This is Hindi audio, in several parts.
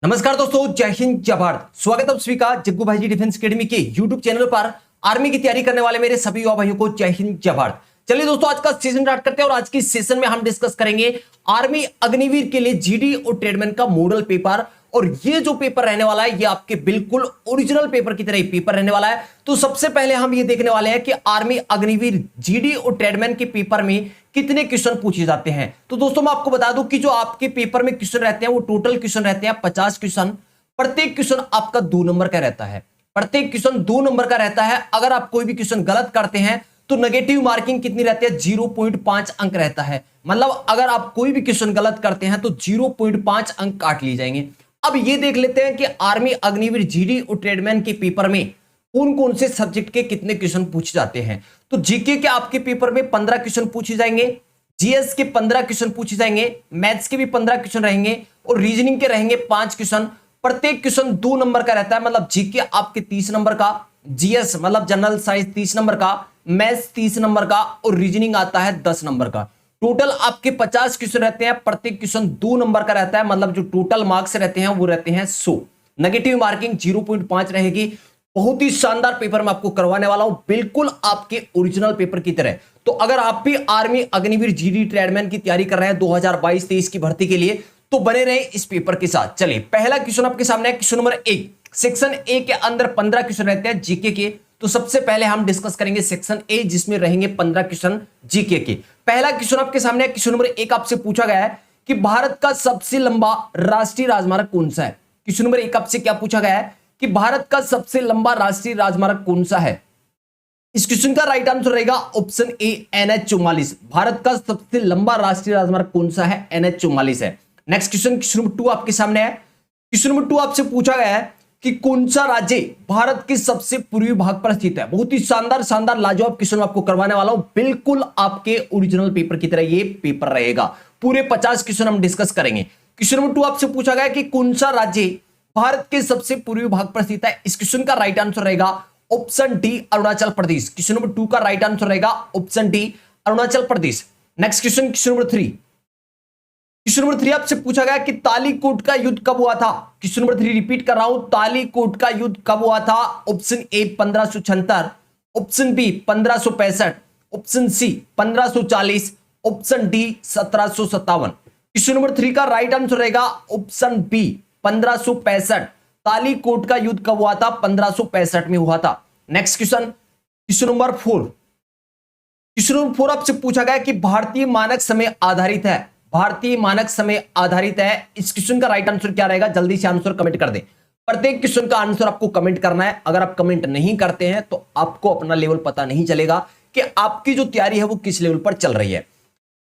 नमस्कार दोस्तों, जय हिंद जय भारत। स्वागत है आप सभी का जग्गू भाई जी डिफेंस एकेडमी के यूट्यूब चैनल पर। आर्मी की तैयारी करने वाले मेरे सभी युवा भाइयों को जय हिंद जय भारत। चलिए दोस्तों, आज का सेशन स्टार्ट करते हैं और आज की सेशन में हम डिस्कस करेंगे आर्मी अग्निवीर के लिए जीडी और ट्रेडमैन का मॉडल पेपर। और ये जो पेपर रहने वाला है ये आपके बिल्कुल ओरिजिनल पेपर की तरह ही पेपर रहने वाला है। तो सबसे पहले हम ये देखने वाले हैं कि आर्मी अग्निवीर जीडी और ट्रेडमैन के पेपर में कितने क्वेश्चन पूछे जाते हैं। तो दोस्तों मैं आपको बता दूं कि जो आपके पेपर में क्वेश्चन रहते हैं वो टोटल क्वेश्चन रहते हैं 50 क्वेश्चन। प्रत्येक क्वेश्चन आपका 2 नंबर का रहता है। प्रत्येक क्वेश्चन 2 नंबर का रहता है। अगर आप कोई भी क्वेश्चन गलत करते हैं तो नेगेटिव मार्किंग कितनी रहती है? 0.5 अंक रहता है। मतलब अगर आप कोई भी क्वेश्चन गलत करते हैं तो 0.5 अंक काट लिए जाएंगे। अब ये देख लेते हैं कि आर्मी अग्निवीर जीडी और ट्रेडमैन के पेपर में कौन कौन से सब्जेक्ट के कितने क्वेश्चन पूछे जाते हैं। तो जीके के आपके पेपर में 15 क्वेश्चन पूछे जाएंगे, जीएस के 15 क्वेश्चन पूछे जाएंगे, मैथ्स के भी 15 क्वेश्चन रहेंगे और रीजनिंग के रहेंगे 5 क्वेश्चन। प्रत्येक क्वेश्चन 2 नंबर का रहता है। मतलब जीके आपके 30 नंबर का, जीएस मतलब जनरल साइंस 30 नंबर का, मैथ्स 30 नंबर का और रीजनिंग आता है 10 नंबर का। टोटल आपके 50 क्वेश्चन रहते हैं। प्रत्येक क्वेश्चन 2 नंबर का रहता है। मतलब जो टोटल मार्क्स रहते हैं वो रहते हैं 100। नेगेटिव मार्किंग 0.5 रहेगी। बहुत ही शानदार पेपर मैं आपको करवाने वाला हूं, बिल्कुल आपके ओरिजिनल पेपर की तरह। तो अगर आप भी आर्मी अग्निवीर जीडी ट्रेडमैन की तैयारी कर रहे हैं 2022-23 की भर्ती के लिए तो बने रहे इस पेपर के साथ। चलिए पहला क्वेश्चन आपके सामने है। Question number 1। सेक्शन ए के अंदर 15 क्वेश्चन रहते हैं जीके के। तो सबसे पहले हम डिस्कस करेंगे सेक्शन ए जिसमें रहेंगे 15 क्वेश्चन जीके के। पहला क्वेश्चन आपके सामने है। क्वेश्चन नंबर 1 आपसे पूछा गया है कि भारत का सबसे लंबा राष्ट्रीय राजमार्ग कौन सा है। क्वेश्चन नंबर 1 आपसे क्या पूछा गया है कि भारत का सबसे लंबा राष्ट्रीय राजमार्ग कौन सा है। इस क्वेश्चन का राइट आंसर रहेगा ऑप्शन ए NH44। भारत का सबसे लंबा राष्ट्रीय राजमार्ग कौन सा है? NH44 है। नेक्स्ट क्वेश्चन, क्वेश्चन नंबर 2 आपके सामने है। क्वेश्चन नंबर 2 आपसे पूछा गया है कि कौन सा राज्य भारत के सबसे पूर्वी भाग पर स्थित है। बहुत ही शानदार लाजवाब क्वेश्चन आपको करवाने वाला हूं, बिल्कुल आपके ओरिजिनल पेपर की तरह ये पेपर रहेगा। पूरे 50 क्वेश्चन हम डिस्कस करेंगे। क्वेश्चन नंबर 2 आपसे पूछा गया कि कौन सा राज्य भारत के सबसे पूर्वी भाग पर स्थित है। इस क्वेश्चन का राइट आंसर रहेगा option D Arunachal Pradesh. Question number 2 का राइट आंसर रहेगा option D Arunachal Pradesh. Next question, question number 3। Question number 3 आपसे पूछा गया कि तालीकोट का युद्ध कब हुआ था। क्वेश्चन नंबर 3 रिपीट कर रहा हूं, तालीकोट का युद्ध कब हुआ था। Option A 1576, option B 1565, option C 1540, option D 1757। Question number 3 का राइट आंसर रहेगा ऑप्शन बी 1565। तालीकोट का युद्ध कब हुआ था? 1565 में हुआ था। Next question, question number 4। Question number 4 आपसे पूछा गया कि भारतीय मानक समय आधारित है। भारतीय मानक समय आधारित है। इस क्वेश्चन का राइट आंसर क्या रहेगा? जल्दी से आंसर कमेंट कर दें। प्रत्येक क्वेश्चन का आंसर आपको कमेंट करना है। अगर आप कमेंट नहीं करते हैं तो आपको अपना लेवल पता नहीं चलेगा कि आपकी जो तैयारी है वो किस लेवल पर चल रही है।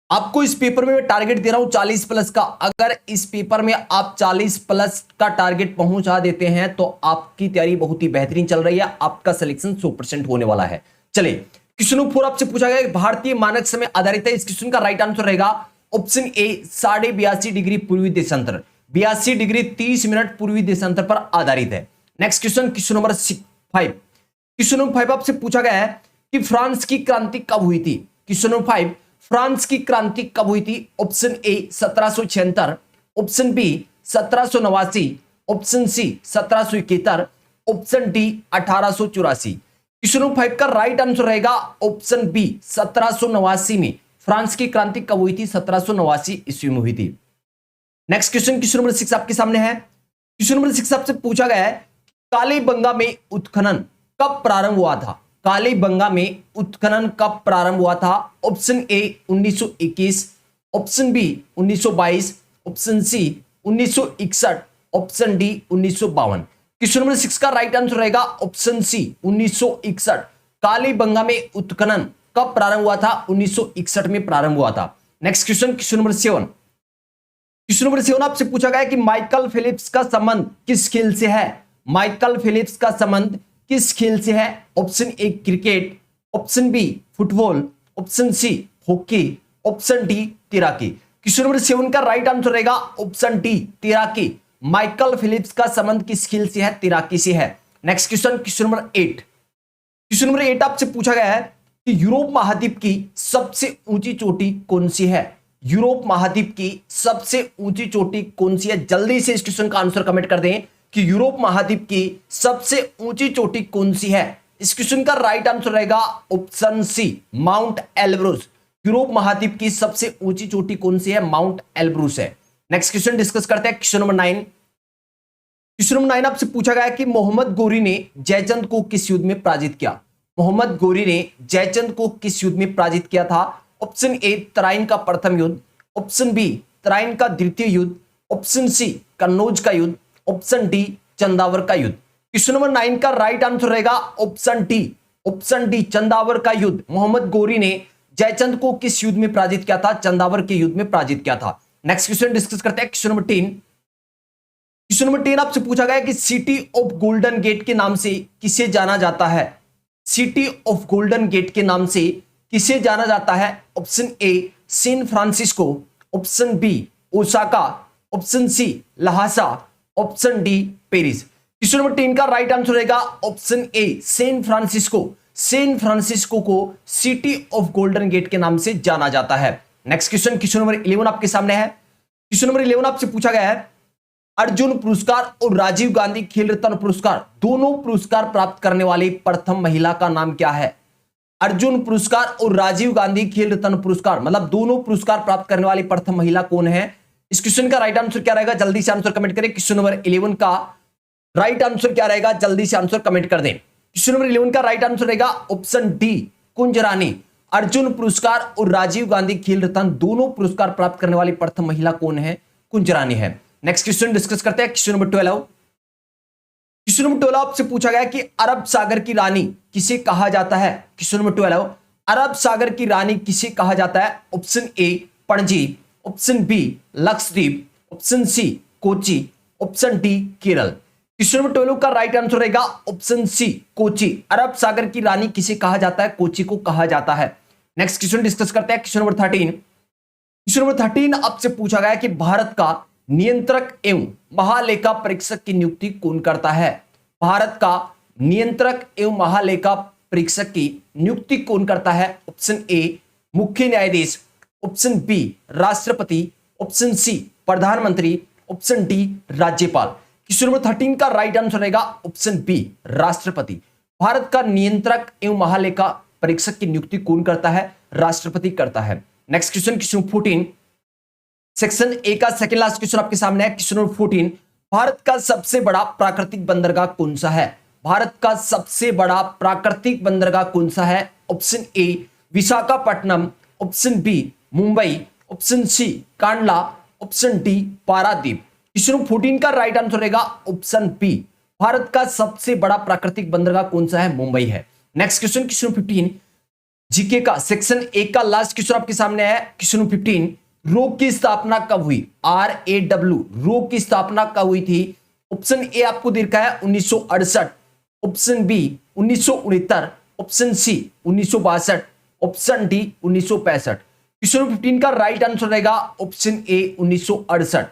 आपको इस पेपर में मैं टारगेट दे रहा हूं 40 प्लस का। अगर इस पेपर में आप 40 प्लस का टारगेट पहुंचा देते हैं तो आपकी तैयारी बहुत ही बेहतरीन चल रही है। आपका सिलेक्शन 100% होने वाला है। चलिए क्वेश्चन नंबर 4 आपसे पूछा गया भारतीय मानक समय आधारित है। इस क्वेश्चन का राइट आंसर रहेगा ऑप्शन ए 82.5 डिग्री पूर्वी देशांतर। 82 डिग्री 30 मिनट पूर्वी देशांतर पर आधारित है। Next question, question number 5। Question number 5 आपसे पूछा गया है कि फ्रांस की क्रांति कब हुई थी। क्वेश्चन नंबर 5, फ्रांस की क्रांति कब हुई थी। Option A 1776, option B 1789, option C 1771, option D 1884। Question number 5 का राइट आंसर रहेगा ऑप्शन बी 1789 में। फ्रांस की क्रांति कब हुई थी? 1789 ईस्वी में हुई थी। नेक्स्ट क्वेश्चन, क्वेश्चन नंबर 6 आपके सामने है। क्वेश्चन नंबर 6 आपसे पूछा गया है कालीबंगा में उत्खनन कब प्रारंभ हुआ था। कालीबंगा में उत्खनन कब प्रारंभ हुआ था। Option A 1921, option B 1922, option C 1961, option D 1952। Question number 6 का राइट आंसर रहेगा ऑप्शन सी 1961। कालीबंगा में उत्खनन कब प्रारंभ हुआ था? 1961 में प्रारंभ हुआ था। Next question, question number 7। Question number 7 आपसे पूछा गया कि माइकल फिलिप्स का संबंध किस खेल से है। माइकल फिलिप्स का संबंध किस खेल से है। Option A cricket, option B football, option C hockey, option D तैराकी। क्वेश्चन नंबर 7 का राइट आंसर रहेगा ऑप्शन डी तैराकी। माइकल फिलिप्स का संबंध किस खेल से है? तैराकी से है। Next question, question number 8। Question number 8 आपसे पूछा गया है कि यूरोप महाद्वीप की सबसे ऊंची चोटी कौन सी है। यूरोप महाद्वीप की सबसे ऊंची चोटी कौन सी है? जल्दी से इस क्वेश्चन का आंसर कमेंट कर दें कि यूरोप महाद्वीप की सबसे ऊंची चोटी कौन सी है। इस क्वेश्चन का राइट आंसर रहेगा option C, mount Elbrus. Europe महाद्वीप की सबसे ऊंची चोटी कौन सी है? माउंट एल्ब्रूस है। नेक्स्ट क्वेश्चन डिस्कस करते हैं, क्वेश्चन नंबर 9। क्वेश्चन नंबर 9 आपसे पूछा गया कि मोहम्मद गोरी ने जयचंद को किस युद्ध में पराजित किया? मोहम्मद गोरी ने जयचंद को किस युद्ध में पराजित किया था? ऑप्शन ए तराइन का प्रथम युद्ध, ऑप्शन बी तराइन का द्वितीय युद्ध, ऑप्शन सी कन्नौज का युद्ध, ऑप्शन डी चंदावर का युद्ध। क्वेश्चन नंबर 9 का राइट आंसर रहेगा ऑप्शन डी चंदावर का युद्ध। मोहम्मद गोरी ने जयचंद को किस युद्ध में पराजित किया था? चंदावर के युद्ध में पराजित किया था। नेक्स्ट क्वेश्चन डिस्कस करते हैं, क्वेश्चन नंबर 10। क्वेश्चन नंबर 10 आपसे पूछा गया कि सिटी ऑफ गोल्डन गेट के नाम से किसे जाना जाता है? सिटी ऑफ गोल्डन गेट के नाम से किसे जाना जाता है? Option A San Francisco, option B Osaka, option C Lhasa, option D Paris. Question number 10 का राइट आंसर रहेगा option A San Francisco. San Francisco को सिटी ऑफ गोल्डन गेट के नाम से जाना जाता है। नेक्स्ट क्वेश्चन, क्वेश्चन नंबर 11 आपके सामने है। क्वेश्चन नंबर 11 आपसे पूछा गया है अर्जुन पुरस्कार और राजीव गांधी खेल रत्न पुरस्कार दोनों पुरस्कार प्राप्त करने वाली प्रथम महिला का नाम क्या है? अर्जुन पुरस्कार और राजीव गांधी खेल रत्न पुरस्कार मतलब दोनों पुरस्कार प्राप्त करने वाली प्रथम महिला कौन है? इस क्वेश्चन का राइट आंसर क्या रहेगा? जल्दी से आंसर कमेंट करें। क्वेश्चन नंबर 11 का राइट आंसर क्या रहेगा? जल्दी से आंसर कमेंट कर दें। क्वेश्चन नंबर 11 का राइट आंसर रहेगा ऑप्शन डी कुंज रानी। अर्जुन पुरस्कार और राजीव गांधी खेल रत्न दोनों पुरस्कार प्राप्त करने वाली प्रथम महिला कौन है? कुंज रानी है। नेक्स्ट क्वेश्चन डिस्कस करते हैं, क्वेश्चन नंबर 12। क्वेश्चन नंबर 12 आपसे पूछा गया कि अरब सागर की रानी किसे कहा जाता है? क्वेश्चन नंबर 12 अरब सागर की रानी किसे कहा जाता है? Option A Panaji, option B Lakshadweep, option C Kochi, option D Kerala. Question number 12 का राइट आंसर रहेगा ऑप्शन सी कोची। अरब सागर की रानी किसे कहा जाता है? कोची को कहा जाता है। नेक्स्ट क्वेश्चन डिस्कस करते हैं, क्वेश्चन नंबर 13। क्वेश्चन नंबर 13 आपसे पूछा गया कि भारत का नियंत्रक एवं महालेखा परीक्षक की नियुक्ति कौन करता है? भारत का नियंत्रक एवं महालेखा परीक्षक की नियुक्ति कौन करता है? ऑप्शन ए मुख्य न्यायाधीश, ऑप्शन बी राष्ट्रपति, ऑप्शन सी प्रधानमंत्री, ऑप्शन डी राज्यपाल। क्वेश्चन नंबर 13 का राइट आंसर रहेगा ऑप्शन बी राष्ट्रपति। भारत का नियंत्रक एवं महालेखा परीक्षक की नियुक्ति कौन करता है? राष्ट्रपति करता है। Next question, question 14 section A का सेकंड लास्ट क्वेश्चन आपके सामने है। क्वेश्चन नंबर 14 भारत का सबसे बड़ा प्राकृतिक बंदरगाह कौन सा है? भारत का सबसे बड़ा प्राकृतिक बंदरगाह कौन सा है? Option A Visakhapatnam, option B Mumbai, option C Kandla, option D Paradip. Question number 14 का राइट आंसर रहेगा ऑप्शन बी। भारत का सबसे बड़ा प्राकृतिक बंदरगाह कौन सा है? मुंबई है। नेक्स्ट क्वेश्चन, क्वेश्चन 15 जीके का सेक्शन ए का लास्ट क्वेश्चन आपके सामने है। क्वेश्चन नंबर 15 रोक की स्थापना कब हुई? RAW रोक की स्थापना कब हुई थी? ऑप्शन ए आपको दिखा है 1968, option B 1969, option C 1962, option D 1965। Question number 15 का राइट आंसर रहेगा ऑप्शन ए 1968।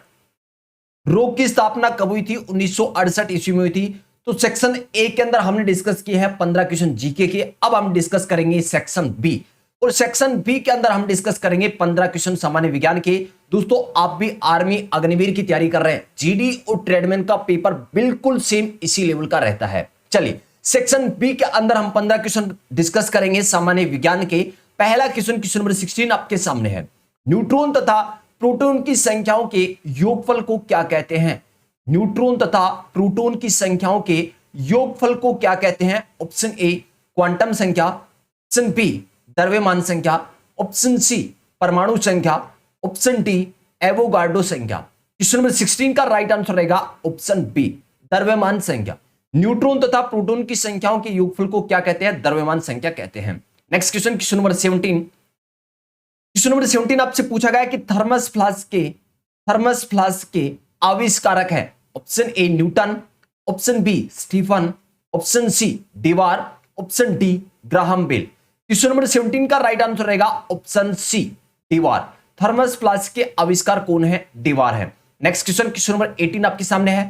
रोक की स्थापना कब हुई थी? 1968 ईस्वी में हुई थी। तो सेक्शन ए के अंदर हमने डिस्कस किए हैं 15 क्वेश्चन जीके के। अब हम डिस्कस करेंगे सेक्शन बी, और सेक्शन बी के अंदर हम डिस्कस करेंगे 15 क्वेश्चन सामान्य विज्ञान के। दोस्तों आप भी आर्मी अग्निवीर की तैयारी कर रहे हैं, जीडी और ट्रेडमैन का पेपर बिल्कुल सेम इसी लेवल का रहता है। चलिए सेक्शन बी के अंदर हम 15 क्वेश्चन डिस्कस करेंगे सामान्य विज्ञान के। पहला क्वेश्चन, क्वेश्चन नंबर 16 आपके सामने है। न्यूट्रॉन तथा प्रोटॉन की संख्याओं के योगफल को क्या कहते हैं? न्यूट्रॉन तथा प्रोटॉन की संख्याओं के योगफल को क्या कहते हैं? ऑप्शन ए क्वांटम संख्या, ऑप्शन बी द्रव्यमान संख्या, ऑप्शन सी परमाणु संख्या, ऑप्शन डी एवोगाड्रो संख्या। क्वेश्चन नंबर 16 का राइट आंसर रहेगा ऑप्शन बी द्रव्यमान संख्या। न्यूट्रॉन तथा प्रोटॉन की संख्याओं के योगफल को क्या कहते हैं? द्रव्यमान संख्या कहते हैं। Next question, question number 17। Question number 17 आपसे पूछा गया कि थर्मस फ्लास्क के आविष्कारक है। Option A Newton, option B Stephen, option C Dewar, option D Graham Bell. Question number 17 का राइट आंसर रहेगा option C Dewar. Thermos flask के आविष्कार कौन है? डिवार है। नेक्स्ट क्वेश्चन, क्वेश्चन नंबर 18 आपके सामने है।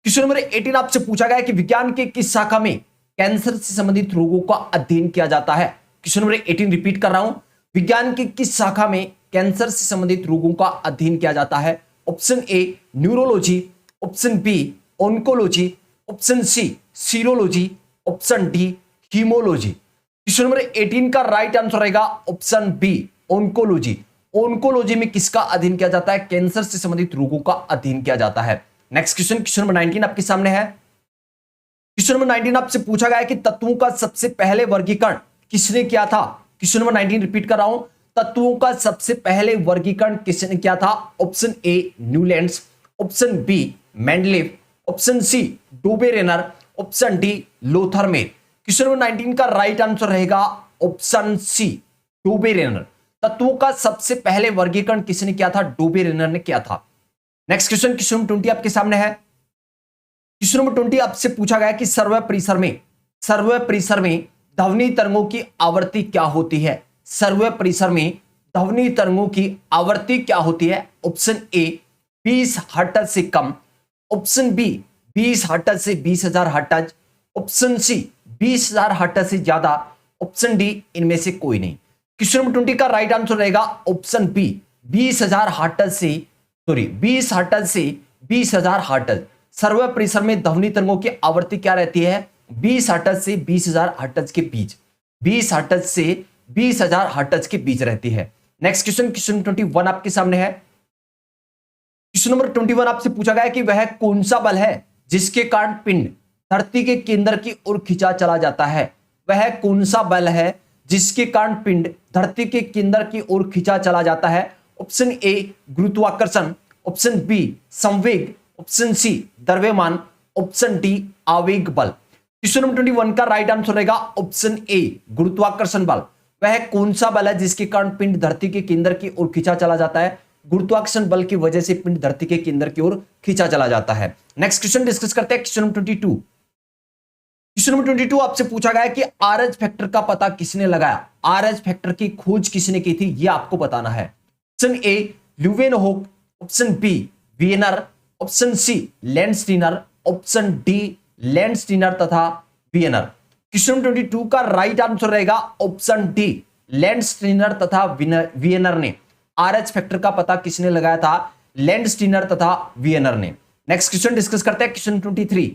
क्वेश्चन नंबर 18 आपसे पूछा गया कि विज्ञान के किस शाखा में कैंसर से संबंधित रोगों का अध्ययन किया जाता है? क्वेश्चन नंबर 18 रिपीट कर रहा हूं, विज्ञान की किस शाखा में कैंसर से संबंधित रोगों का अध्ययन किया जाता है? Option A neurology, option B oncology, option C serology, option D haemology. Question number 18 का राइट आंसर रहेगा ऑप्शन बी ऑन्कोलॉजी। ऑन्कोलॉजी में किसका अध्ययन किया जाता है? कैंसर से संबंधित रोगों का अध्ययन किया जाता है। नेक्स्ट क्वेश्चन, क्वेश्चन नंबर 19 आपके सामने है। क्वेश्चन नंबर 19 आपसे पूछा गया है कि तत्वों का सबसे पहले वर्गीकरण किसने किया था? क्वेश्चन नंबर 19 रिपीट कर रहा हूं, तत्वों का सबसे पहले वर्गीकरण किसने किया था? Option A Newlands, option B Mendeleev, option C Dobereiner, option D Lothar Meyer. Question number 19 का राइट आंसर रहेगा ऑप्शन सी डोबेरेनर। तत्वों का सबसे पहले वर्गीकरण किसने किया था? डोबेरेनर ने किया था। नेक्स्ट क्वेश्चन, क्वेश्चन नंबर 20 आपके सामने है। क्वेश्चन नंबर 20 आपसे पूछा गया कि सर्व परिसर में ध्वनि तरंगों की आवृत्ति क्या होती है? सर्व परिसर में ध्वनि तरंगों की आवृत्ति क्या होती है? ऑप्शन ए 20 हर्ट्ज से कम, ऑप्शन बी 20 हर्ट्ज से 20,000 हर्ट्ज, ऑप्शन सी 20,000 हर्ट्ज से ज्यादा, ऑप्शन डी इनमें से कोई नहीं। क्वेश्चन नंबर 20 का राइट आंसर रहेगा ऑप्शन बी 20,000 हर्ट्ज से 20 हर्ट्ज से 20,000 हर्ट्ज। सर्व परिसर में ध्वनि तरंगों की आवृत्ति क्या रहती है? 20 हर्ट्ज से 20,000 हर्ट्ज के बीच, 20 हर्ट्ज से 20,000 हर्ट्ज के बीच रहती है। नेक्स्ट क्वेश्चन, क्वेश्चन 21 आपके सामने है। क्वेश्चन नंबर 21 आपसे पूछा गया है कि वह कौन सा बल है जिसके कारण पिंड धरती के केंद्र की ओर खींचा चला जाता है? वह कौन सा बल है जिसके कारण पिंड धरती के केंद्र की ओर खींचा चला जाता है? ऑप्शन ए गुरुत्वाकर्षण, ऑप्शन बी संवेग, ऑप्शन सी द्रव्यमान, ऑप्शन डी आवेग बल। क्वेश्चन नंबर 21 का राइट आंसर रहेगा ऑप्शन ए गुरुत्वाकर्षण बल। वह कौन सा बल है जिसके कारण पिंड धरती के केंद्र की ओर खींचा चला जाता है? गुरुत्वाकर्षण बल की वजह से पिंड धरती के केंद्र की ओर खींचा चला जाता है। नेक्स्ट क्वेश्चन डिस्कस करते हैं, क्वेश्चन नंबर 22। क्वेश्चन नंबर 22 आपसे पूछा गया है कि आरएच फैक्टर का पता किसने लगाया? आरएच फैक्टर की खोज किसने की थी? यह आपको बताना है। Option A Leeuwenhoek, option B Wiener, option C Landsteiner, option D Landsteiner तथा वियनर। क्वेश्चन नंबर 22 का राइट आंसर रहेगा ऑप्शन डी लैंडस्टीनर तथा वियनर ने। आरएच फैक्टर का पता किसने लगाया था? लैंडस्टीनर तथा वियनर ने। नेक्स्ट क्वेश्चन डिस्कस करते हैं, क्वेश्चन 23।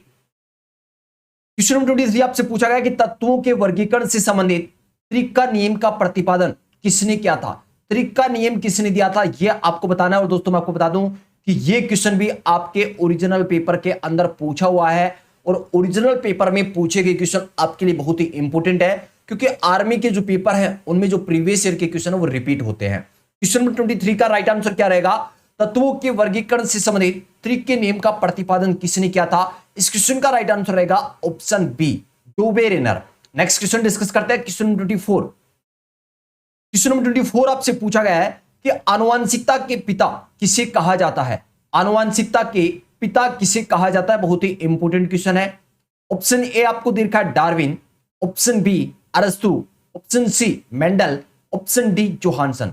क्वेश्चन नंबर 23 आपसे पूछा गया कि तत्वों के वर्गीकरण से संबंधित त्रिक का नियम का प्रतिपादन किसने किया था? त्रिक का नियम किसने दिया था, यह आपको बताना है। और दोस्तों मैं आपको बता दूं कि यह क्वेश्चन भी आपके ओरिजिनल पेपर के अंदर पूछा हुआ है और ओरिजिनल पेपर में पूछे गए क्वेश्चन आपके लिए बहुत ही इंपॉर्टेंट है, क्योंकि आर्मी के जो पेपर है उनमें जो प्रीवियस ईयर के क्वेश्चन है वो रिपीट होते हैं। क्वेश्चन नंबर 23 का राइट आंसर क्या रहेगा? तत्वों के वर्गीकरण से संबंधित त्रिक के नियम का प्रतिपादन किसने किया था? इस क्वेश्चन का राइट आंसर रहेगा option B Dobereiner. Next question discuss करते हैं, क्वेश्चन नंबर 24। क्वेश्चन नंबर 24 आपसे पूछा गया है कि आनुवंशिकता के पिता किसे कहा जाता है? आनुवंशिकता के पिता किसे कहा जाता है? बहुत ही इंपॉर्टेंट क्वेश्चन है। ऑप्शन ए आपको दे रखा है डार्विन, ऑप्शन बी अरस्तु, option C Mendel, option D Johansson.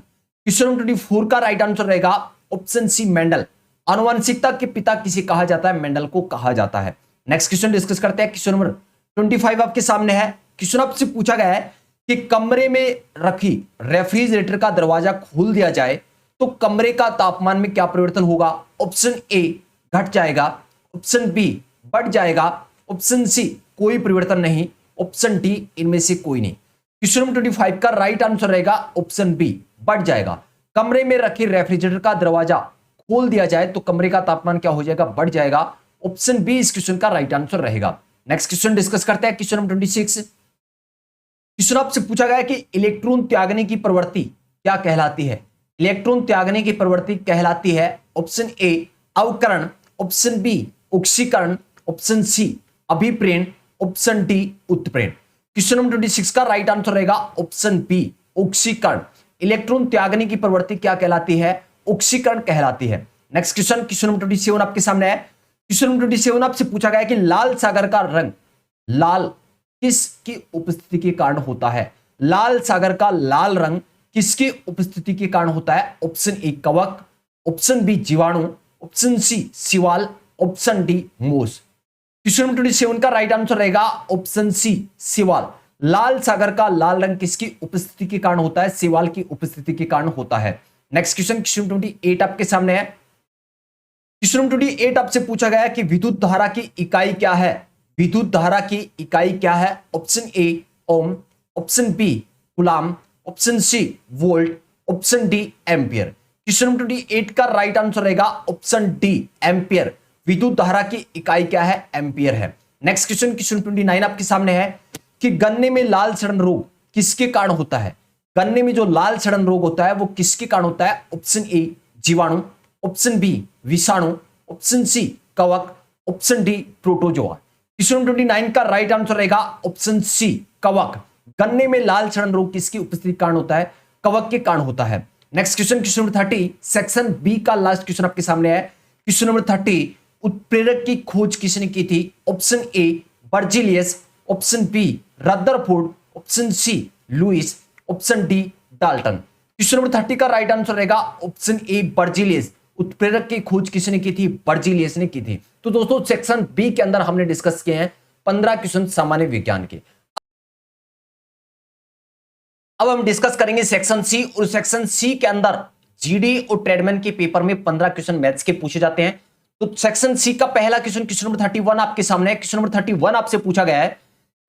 Question number 24 का राइट आंसर रहेगा ऑप्शन सी मेंडल। आनुवंशिकता के पिता किसे कहा जाता है? मेंडल को कहा जाता है। नेक्स्ट क्वेश्चन डिस्कस करते हैं, क्वेश्चन नंबर 25 आपके सामने है। क्वेश्चन आपसे पूछा गया है कि कमरे में रखी रेफ्रिजरेटर का दरवाजा खोल दिया जाए तो कमरे का तापमान में क्या परिवर्तन होगा? ऑप्शन ए घट जाएगा, ऑप्शन बी बढ़ जाएगा, ऑप्शन सी कोई परिवर्तन नहीं, ऑप्शन डी इनमें से कोई नहीं। क्वेश्चन नंबर 25 का राइट आंसर रहेगा ऑप्शन बी बढ़ जाएगा। कमरे में रखी रेफ्रिजरेटर का दरवाजा खोल दिया जाए तो कमरे का तापमान क्या हो जाएगा? बढ़ जाएगा। ऑप्शन बी इस क्वेश्चन का राइट आंसर रहेगा। नेक्स्ट क्वेश्चन डिस्कस करते हैं, क्वेश्चन नंबर 26। क्वेश्चन आपसे पूछा गया है कि इलेक्ट्रॉन त्यागने की प्रवृत्ति क्या कहलाती है? इलेक्ट्रॉन त्यागने की प्रवृत्ति कहलाती है ऑप्शन ए अवकरण, ऑप्शन बी ऑक्सीकरण, ऑप्शन सी अभिप्रेरण, ऑप्शन डी उत्प्रेरण। क्वेश्चन नंबर 26 का राइट आंसर रहेगा ऑप्शन बी ऑक्सीकरण। इलेक्ट्रॉन त्यागने की प्रवृत्ति क्या कहलाती है? ऑक्सीकरण कहलाती है। नेक्स्ट क्वेश्चन, क्वेश्चन नंबर 27 आपके सामने है। क्वेश्चन नंबर 27 आपसे पूछा गया है कि लाल सागर का रंग लाल किसकी उपस्थिति के कारण होता है? लाल सागर का लाल रंग किसकी उपस्थिति के कारण होता है? ऑप्शन ए कवक, ऑप्शन बी जीवाणु, option C Siwal, option D मोस। क्वेश्चन नंबर 27 का राइट आंसर रहेगा ऑप्शन सी सिवाल। लाल सागर का लाल रंग किसकी उपस्थिति के कारण होता है? सिवाल की उपस्थिति के कारण होता है। नेक्स्ट क्वेश्चन 28 आपके सामने है। क्वेश्चन 28 आपसे पूछा गया है कि विद्युत धारा की इकाई क्या है। विद्युत धारा की इकाई क्या है? Option A ohm, option B coulomb, option C volt, option D ampere. Question 28 का राइट आंसर रहेगा ऑप्शन डी एम्पियर। विद्युत धारा की इकाई क्या है? एम्पियर है। नेक्स्ट क्वेश्चन 29 आपके सामने है कि गन्ने में लाल सड़न रोग किसके कारण होता है। गन्ने में जो लाल सड़न रोग होता है वो किसके कारण होता है? ऑप्शन ए जीवाणु, ऑप्शन बी विषाणु, ऑप्शन सी कवक, ऑप्शन डी प्रोटोजोआ। क्वेश्चन 29 का राइट आंसर रहेगा ऑप्शन सी कवक। गन्ने में लाल सड़न रोग किसकी उपस्थिति के कारण होता है? कवक के कारण होता है। Next question number 30 section B का लास्ट क्वेश्चन आपके सामने है। क्वेश्चन नंबर 30 उत्प्रेरक की खोज किसने की थी? Option A Berzelius, option B Rutherford, option C Lewis, option D Dalton. Question number 30 का राइट आंसर रहेगा ऑप्शन ए बर्जिलियस। उत्प्रेरक की खोज किसने की थी? बर्जिलियस ने की थी। तो दोस्तों सेक्शन बी के अंदर हमने डिस्कस किए हैं 15 क्वेश्चन सामान्य विज्ञान के। अब हम डिस्कस करेंगे सेक्शन सी, और सेक्शन सी के अंदर जीडी और ट्रेडमैन के पेपर में 15 क्वेश्चन मैथ्स के पूछे जाते हैं। तो सेक्शन सी का पहला क्वेश्चन क्वेश्चन नंबर 31 आपके सामने है। क्वेश्चन नंबर 31 आपसे पूछा गया है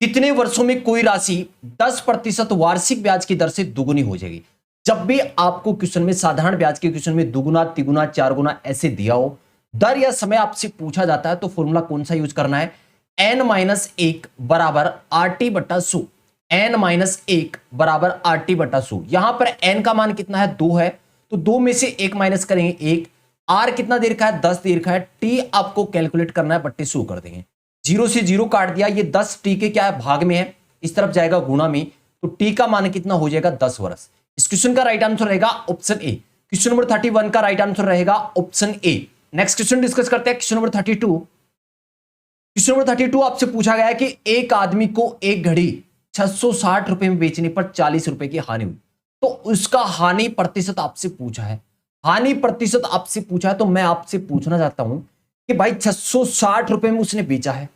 कितने वर्षों में कोई राशि 10% वार्षिक ब्याज की दर से दुगुनी हो जाएगी। जब भी आपको क्वेश्चन में साधारण ब्याज के क्वेश्चन में दुगुना, तिगुना, चार गुना ऐसे दिया हो, दर या समय आपसे पूछा जाता है, तो फॉर्मूला कौन सा यूज करना है? n-1 बराबर RT बटा 100। n-1 बराबर RT बटा 100। यहां पर n का मान कितना है? 2 है, तो 2 में से 1 माइनस करेंगे 1। r कितना देर का है? 10 देर का है। t आपको कैलकुलेट करना है, बट्टे 100 कर देंगे। 0 से 0 काट दिया, ये 10 t के क्या है? भाग में है, इस तरफ जाएगा गुणा में, तो t का मान कितना हो जाएगा? 10 वर्ष। इस क्वेश्चन का राइट आंसर रहेगा ऑप्शन ए। क्वेश्चन नंबर 31 का राइट आंसर रहेगा ऑप्शन ए। नेक्स्ट क्वेश्चन डिस्कस करते हैं क्वेश्चन नंबर 32। क्वेश्चन नंबर 32 आपसे पूछा गया है कि एक आदमी को एक घड़ी 660 रुपए में बेचने पर 40 रुपए की हानि हुई, तो उसका हानि प्रतिशत आपसे पूछा है। हानि प्रतिशत आपसे पूछा है, तो मैं आपसे पूछना चाहता हूं कि भाई 660 रुपए में उसने बेचा है,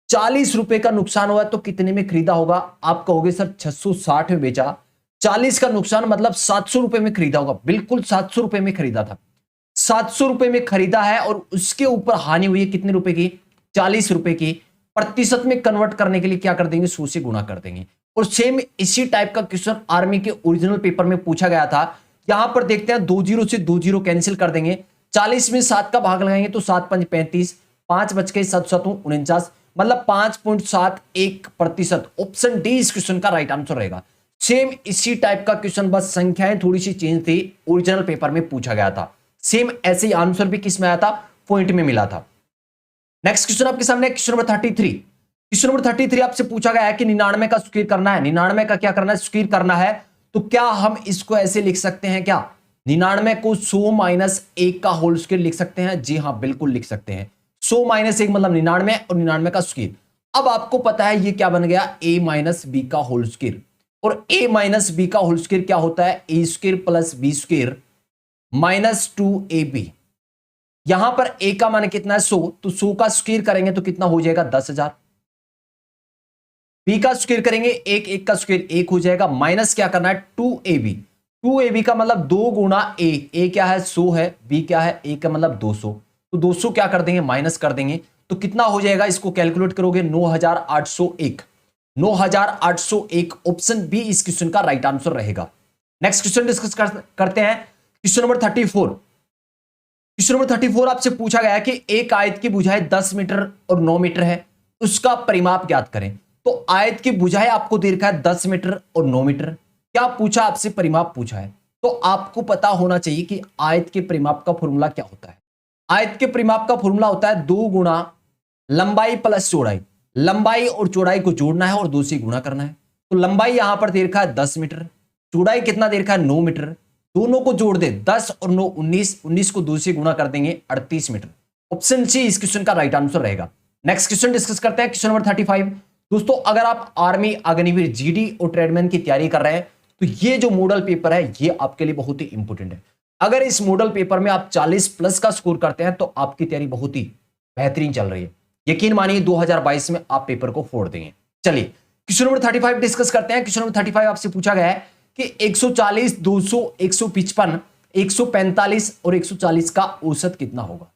40 रुपए का नुकसान हुआ है, तो कितने में खरीदा होगा? आप कहोगे सर 660 में बेचा, 40 का नुकसान मतलब 700 रुपए में खरीदा होगा। बिल्कुल 700 रुपए में खरीदा था, 700 रुपए में खरीदा है, और उसके ऊपर हानि हुई है कितने रुपए की? 40 रुपए की। प्रतिशत में कन्वर्ट करने के लिए क्या कर देंगे? 100 से गुणा कर देंगे। और सेम इसी टाइप का क्वेश्चन आर्मी के ओरिजिनल पेपर में पूछा गया था। यहां पर देखते हैं 2 जीरो से 2 जीरो कैंसिल कर देंगे, 40 में 7 का भाग लगाएंगे तो 7 5 35, 5 बच गए 7 7 49, मतलब 5.71%। ऑप्शन डी इस क्वेश्चन का राइट आंसर रहेगा। सेम इसी टाइप का क्वेश्चन, बस संख्याएं थोड़ी सी चेंज थी, ओरिजिनल पेपर में पूछा गया था। सेम ऐसे ही आंसर भी किस में आया था? पॉइंट में मिला था। नेक्स्ट क्वेश्चन आपके सामने क्वेश्चन नंबर 33। क्वेश्चन नंबर 33 आपसे पूछा गया है कि 99 का स्क्वायर करना है। 99 का क्या करना है? स्क्वायर करना है। तो क्या हम इसको ऐसे लिख सकते हैं क्या? 99 को 100 माइनस 1 का होल स्क्वायर लिख सकते हैं? जी हाँ, बिल्कुल लिख सकते हैं। 100 माइनस 1 मतलब 99, और 99 का स्क्वायर। अब आपको पता है ये क्या बन गया? a माइनस बी का होल स्क्वायर। और a माइनस बी का होल स्क्वायर क्या होता है? a square plus B square minus 2ab। यहां पर a का मान कितना है? 100, तो 100 का स्क्वायर करेंगे तो कितना हो जाएगा? 10,000। b का स्क्वायर करेंगे, 1 का स्क्वायर 1 हो जाएगा, माइनस क्या करना है? 2ab। 2ab का मतलब 2 गुणा a क्या है? 100 है, b क्या है? a का मतलब 200, तो 200 क्या कर देंगे? माइनस कर देंगे, तो कितना हो जाएगा? इसको कैलकुलेट करोगे 9,801। 9,801 ऑप्शन बी इस क्वेश्चन का राइट आंसर रहेगा। नेक्स्ट क्वेश्चन डिस्कस करते हैं क्वेश्चन नंबर 34। क्वेश्चन नंबर 34 आपसे पूछा गया है कि एक आयत की भुजाई 10 मीटर और 9 मीटर है, उसका परिमाप ज्ञात करें। तो आयत की भुजाई आपको दे रखा है 10 मीटर और 9 मीटर। क्या पूछा? आपसे परिमाप पूछा है, तो आपको पता होना चाहिए कि आयत के परिमाप का फॉर्मूला क्या होता है। आयत के परिमाप का फॉर्मूला होता है 2 गुणा लंबाई प्लस चौड़ाई। लंबाई और चौड़ाई को जोड़ना है और 2 से गुणा करना है। तो लंबाई यहां पर दे रखा है 10 मीटर, चौड़ाई कितना दे रखा है? 9 मीटर। दोनों को जोड़ दे, 10 और 9 19, 19 को 2 से गुणा कर देंगे 38 मीटर। ऑप्शन सी इस क्वेश्चन का राइट आंसर रहेगा। नेक्स्ट क्वेश्चन डिस्कस करते हैं क्वेश्चन नंबर 35। दोस्तों अगर आप आर्मी, अग्निवीर, जीडी और ट्रेडमैन की तैयारी कर रहे हैं तो ये जो मॉडल पेपर है ये आपके लिए बहुत ही इंपॉर्टेंट है। अगर इस मॉडल पेपर में आप 40 प्लस का स्कोर करते हैं तो आपकी तैयारी बहुत ही बेहतरीन चल रही है। यकीन मानिए 2022 में आप पेपर को फोड़ देंगे। चलिए क्वेश्चन नंबर 35 डिस्कस करते हैं। क्वेश्चन नंबर 35 आपसे पूछा गया है कि 140, 200, 155 145 और 140 का औसत कितना होगा।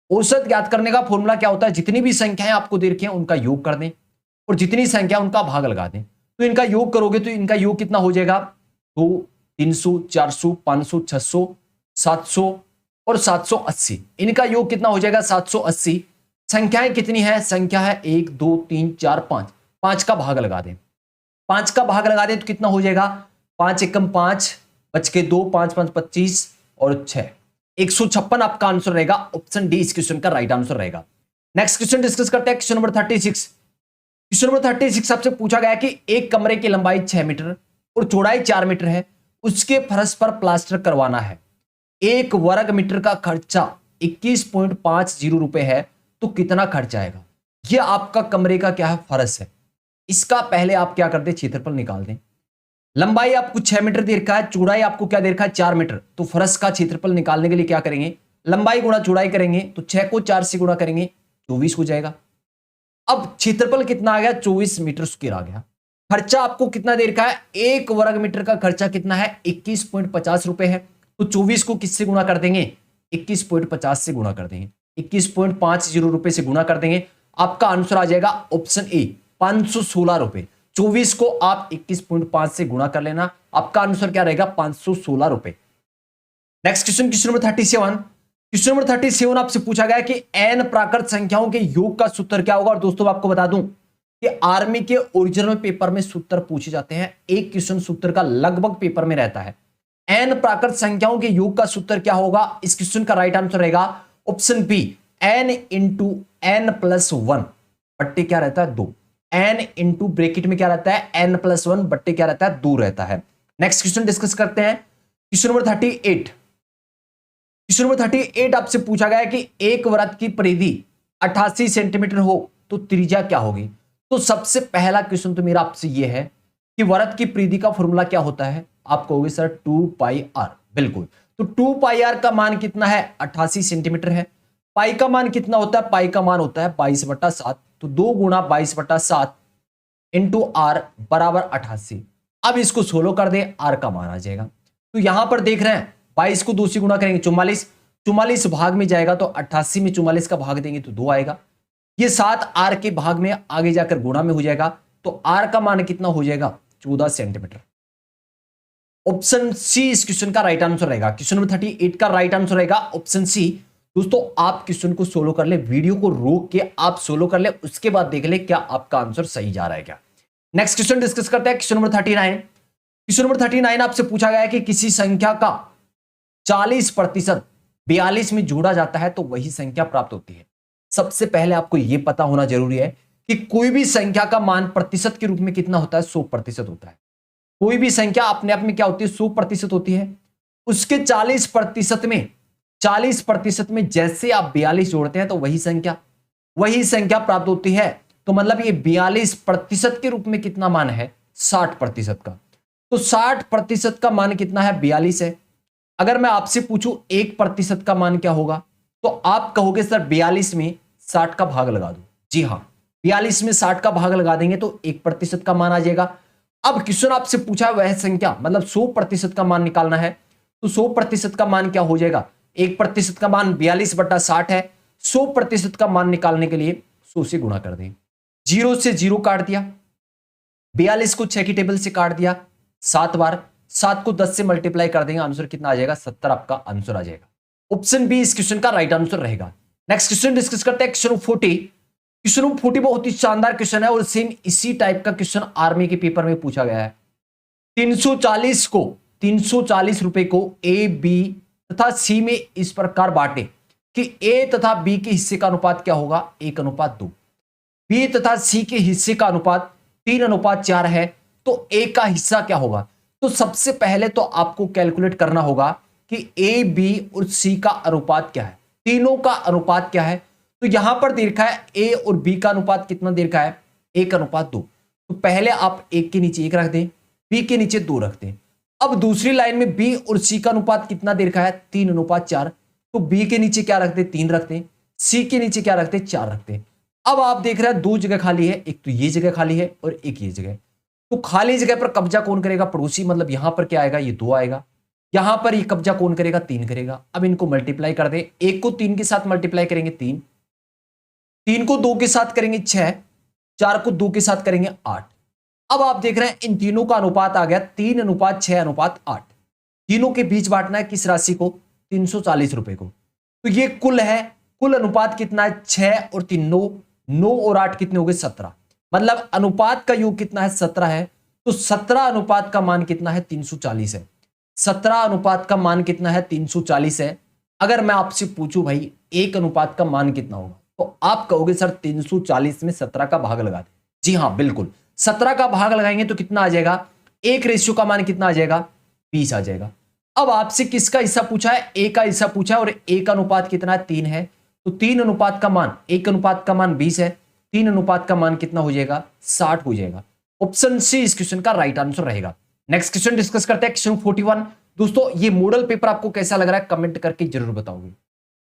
औसत ज्ञात करने का फॉर्मूला क्या होता है, जितनी भी संख्याएं आपको दे रखी हैं उनका योग कर दें और जितनी संख्या उनका भाग लगा दें। तो इनका योग करोगे तो इनका योग कितना हो जाएगा, 2, 300, 400, 500, 600, 700 और 780। इनका योग कितना हो जाएगा, 780। संख्याएं कितनी है, संख्या है 1, 2, 3, 4, 5। 5 का भाग लगा दें, 5 का भाग लगा दें तो कितना हो जाएगा, 5 एकम 5, बच के 2, 5 5 25 और 6, 156 आपका आंसर रहेगा। ऑप्शन डी इस क्वेश्चन का राइट आंसर रहेगा। नेक्स्ट क्वेश्चन डिस्कस करते हैं, क्वेश्चन नंबर 36। क्वेश्चन नंबर 36 आपसे पूछा गया कि एक कमरे की लंबाई 6 मीटर और चौड़ाई 4 मीटर है, उसके फर्श पर प्लास्टर करवाना है, 1 वर्ग मीटर का खर्चा 21.50 रुपए है, तो कितना खर्चा आएगा। यह आपका कमरे का क्या है, फर्श है। इसका पहले आप क्या कर दें, क्षेत्रफल निकाल दें। लंबाई आपको 6 मीटर दे रखा है, चौड़ाई आपको क्या दे रखा है, 4 मीटर। तो फर्श का क्षेत्रफल निकालने के लिए क्या करेंगे, लंबाई गुणा चौड़ाई करेंगे, तो 6 को 4 से गुणा करेंगे 24 हो जाएगा। अब क्षेत्रफल कितना आ गया, 24 मीटर स्क्वायर आ गया। खर्चा आपको कितना दे रखा है, 1 वर्ग मीटर का खर्चा कितना है, 21.50 रुपए है। तो 24 को किससे गुणा कर देंगे, 21.50 से गुणा कर देंगे, 21.50 रुपए से गुणा कर देंगे। आपका आंसर आ जाएगा ऑप्शन ए, 516 रुपए। 24 को आप 21.5 से गुणा कर लेना, आपका आंसर क्या रहेगा, 516 रुपए। Next question, question number 37। Question number 37 आपसे पूछा गया कि n प्राकृत संख्याओं के योग का सूत्र क्या होगा। और दोस्तों आपको बता दूं कि आर्मी के ओरिजिनल पेपर में सूत्र पूछे जाते हैं, एक क्वेश्चन सूत्र का लगभग पेपर में रहता है। n प्राकृत संख्याओं के योग का सूत्र क्या होगा, इस क्वेश्चन का राइट आंसर रहेगा option B, n into n plus 1 बट्टे क्या रहता है, 2। n इंटू ब्रेकेट में क्या रहता है, n प्लस 1 बट्टे क्या रहता है, 2 रहता है। नेक्स्ट क्वेश्चन डिस्कस करते हैं, क्वेश्चन नंबर 38। क्वेश्चन नंबर 38 आपसे पूछा गया है कि एक वृत्त की परिधि 88 सेंटीमीटर हो तो त्रिज्या क्या होगी। तो सबसे पहला क्वेश्चन तो मेरा आपसे यह है कि वृत्त की परिधि का फॉर्मूला क्या होता है। आप कहोगे सर 2πr, बिल्कुल। तो 2πr का मान कितना है, 88 सेंटीमीटर है। पाई का मान कितना होता है, पाई का मान होता है 22/7। तो 2 गुणा 22/7 इंटू आर बराबर 88। अब इसको सोलो कर दे, आर का मान आ जाएगा। तो यहां पर देख रहे हैं 22 को 2 से गुणा करेंगे 44, 44 भाग में जाएगा तो 88 में 44 का भाग देंगे तो 2 आएगा। ये 7 आर के भाग में आगे जाकर गुणा में हो जाएगा, तो आर का मान कितना हो जाएगा, 14 सेंटीमीटर। ऑप्शन सी इस क्वेश्चन का राइट आंसर रहेगा। क्वेश्चन नंबर 38 का राइट आंसर रहेगा ऑप्शन सी। दोस्तों आप क्वेश्चन को सोलो कर ले, वीडियो को रोक के आप सोलो कर ले, उसके बाद देख ले क्या आपका आंसर सही जा रहा है क्या। नेक्स्ट क्वेश्चन डिस्कस करते हैं, क्वेश्चन नंबर 39। क्वेश्चन नंबर 39 आपसे पूछा गया है कि किसी संख्या का 40% 42 में जोड़ा जाता है तो वही संख्या प्राप्त होती है। सबसे पहले आपको यह पता होना जरूरी है कि कोई भी संख्या का मान प्रतिशत के रूप में कितना होता है, 100% होता है। कोई भी संख्या अपने आप में क्या होती है, 100% होती है। उसके 40% में जैसे आप 42 जोड़ते हैं तो वही संख्या प्राप्त होती है। तो मतलब ये 42% के रूप में कितना मान है, 60% का। तो 60% का मान कितना है, 42 है। अगर मैं आपसे पूछूं 1% का मान क्या होगा, तो आप कहोगे सर 42 में 60 का भाग लगा दो। जी हां, 42 में 60 का भाग लगा देंगे तो 1% का मान आ जाएगा। अब क्वेश्चन आपसे पूछा वह संख्या मतलब 100% का मान निकालना है, तो 100% का मान क्या हो जाएगा, 1% का मान 42/60 है। 100% का मान निकालने के लिए 100 से गुणा कर दें। 0 से 0 काट दिया, 42 को 6 की टेबल से काट दिया 7 बार, 7 को 10 से मल्टीप्लाई कर देंगे, आंसर कितना आ जाएगा, 70 आपका आंसर आ जाएगा। ऑप्शन बी इस क्वेश्चन का राइट आंसर रहेगा। नेक्स्ट क्वेश्चन डिस्कस करते हैं, क्वेश्चन 40। क्वेश्चन 40 बहुत ही शानदार क्वेश्चन है और सेम इसी टाइप का क्वेश्चन आर्मी के पेपर में पूछा गया है। 340 रुपए को ए, बी तथा सी में इस प्रकार बांटे कि ए तथा बी के हिस्से का अनुपात क्या होगा, 1:2। बी तथा सी के हिस्से का अनुपात 3:4 है, तो ए का हिस्सा क्या होगा। तो सबसे पहले तो आपको कैलकुलेट करना होगा कि ए, बी और सी का अनुपात क्या है, तीनों का अनुपात क्या है। तो यहां पर दे रखा है ए और बी का अनुपात कितना दे रखा है, 1:2। तो पहले आप 1 के नीचे 1 रख दें, बी के नीचे 2 रख दें। अब दूसरी लाइन में बी और सी का अनुपात कितना दे रखा है, 3:4। तो बी के नीचे क्या रखते, 3 रखते, सी के नीचे क्या रखते, 4 रखते। अब आप देख रहे हैं 2 जगह खाली है, एक तो ये जगह खाली है और एक ये जगह। तो खाली जगह पर कब्जा कौन करेगा, पड़ोसी। मतलब यहां पर क्या आएगा, ये 2 आएगा। यहां पर ये कब्जा कौन करेगा, 3 करेगा। अब इनको मल्टीप्लाई कर दे, 1 को 3 के साथ मल्टीप्लाई करेंगे 3, 3 को 2 के साथ करेंगे 6, 4 को 2 के साथ करेंगे 8। अब आप देख रहे हैं इन तीनों का अनुपात आ गया 3:6:8। तीनों के बीच बांटना है किस राशि को, 340 रुपए को। तो ये कुल है, कुल अनुपात कितना है, 6 और 3 9, 9 और 8 कितने हो गए, 17। मतलब अनुपात का योग कितना है, 17 है। तो 17 अनुपात का मान कितना है, 340 है। 17 अनुपात का मान कितना है, 340 है। अगर मैं आपसे पूछूं भाई 1 अनुपात का मान कितना होगा, तो आप कहोगे सर 340 में 17 का भाग लगा दे। जी हां बिल्कुल, 17 का भाग लगाएंगे तो कितना आ जाएगा, 1 रेशियो का मान कितना आ जाएगा, 20 आ जाएगा। अब आपसे किसका हिस्सा पूछा है, ए का हिस्सा पूछा है, और ए का अनुपात कितना है, 3 है। तो 3 अनुपात का मान, 1 अनुपात का मान 20 है, 3 अनुपात का मान कितना हो जाएगा, 60 हो जाएगा। ऑप्शन सी इस क्वेश्चन का राइट आंसर रहेगा। नेक्स्ट क्वेश्चन डिस्कस करते हैं, क्वेश्चन 41। दोस्तों ये मॉडल पेपर आपको कैसा लग रहा है कमेंट करके जरूर बताओगे।